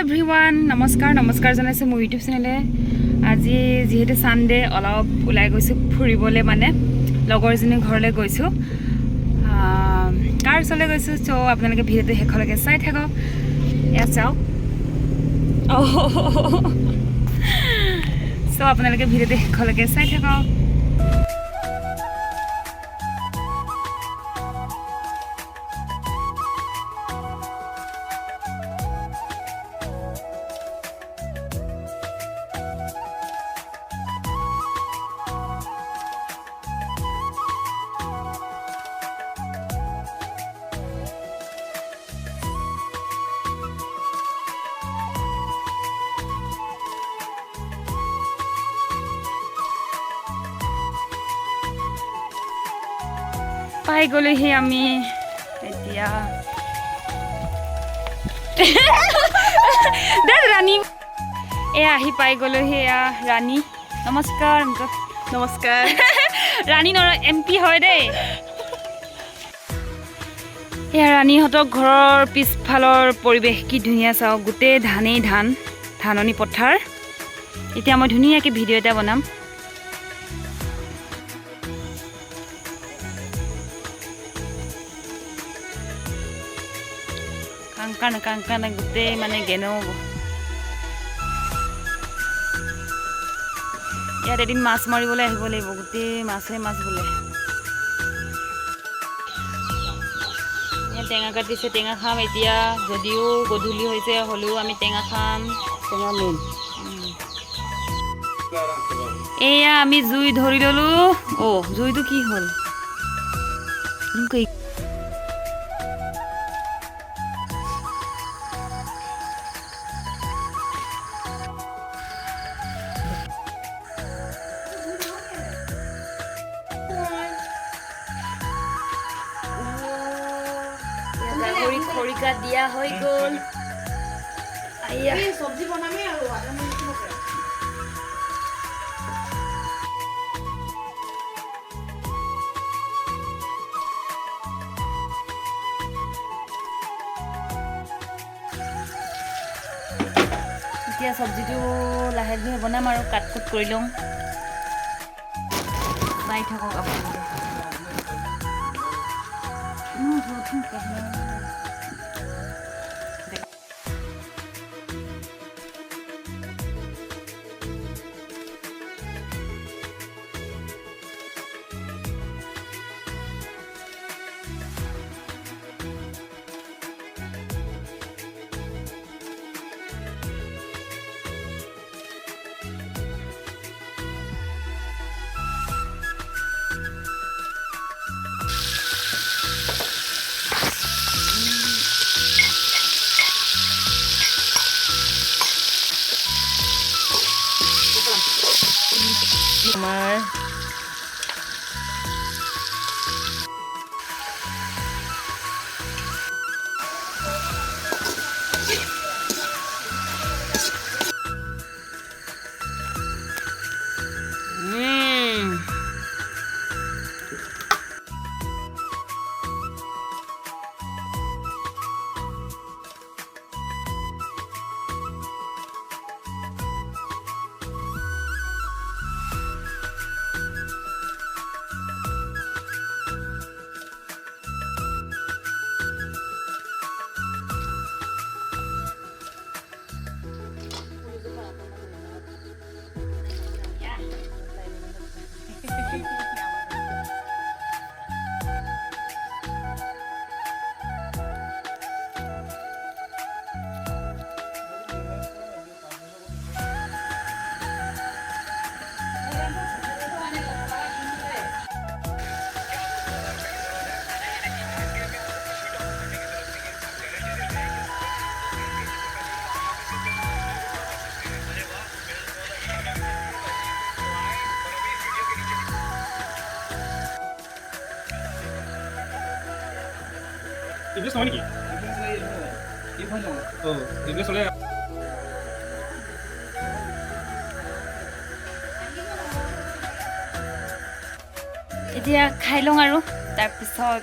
Everyone নমস্কাৰ জনাইছো মোৰ ইউটিউব চেনেলে। আজি যেহেতু সানডে অলপ ওলাই গৈছো ফুৰিবলৈ, মানে লগৰজনীৰ ঘৰলৈ গৈছো। কাৰ ওচৰলৈ গৈছো চ' আপোনালোকে ভিডিঅ'টো শেষলৈকে চাই থাকক। এয়া চাওক, চ' আপোনালোকে ভিডিঅ'টো শেষলৈকে চাই থাকক। পাই গ'লোহি আমি এতিয়া। ৰাণী এয়া আহি পাই গ'লোহি, এয়া ৰাণী। নমস্কাৰ নমস্কাৰ। ৰাণী MP হয় দেই। এয়া ৰাণীহঁতৰ ঘৰৰ পিছফালৰ পৰিৱেশ কি ধুনীয়া চাওক, গোটেই ধানেই ধাননি পথাৰ। এতিয়া মই ধুনীয়াকৈ ভিডিঅ' এটা বনাম। কাংকান গোটেই মানে গেনো। ইয়াত এদিন মাছ মাৰিবলৈ আহিব লাগিব, গোটেই মাছ বোলে। ইয়াত টেঙা কাটিছে, টেঙা খাম এতিয়া। যদিও গধূলি হৈছে হ'লেও আমি টেঙা খাম। এয়া আমি জুই ধৰি ললো। জুইটো কি হ'ল? খৰিকা দিয়া হৈ গ'ল। চব্জি বনামে আৰু এতিয়া চব্জিটো লাহে ধীৰে বনাম আৰু কাট কুট কৰি লওঁ। চাই থাকক আপোনালোকে। আমাৰ 이거 소니기. 이거 소리. এতিয়া খাই লওঁ আৰু তাৰপিছত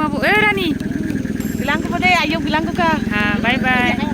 somabu. Rani. Bilang ko pa deh, ayo bilang ko ka. Ha, bye bye.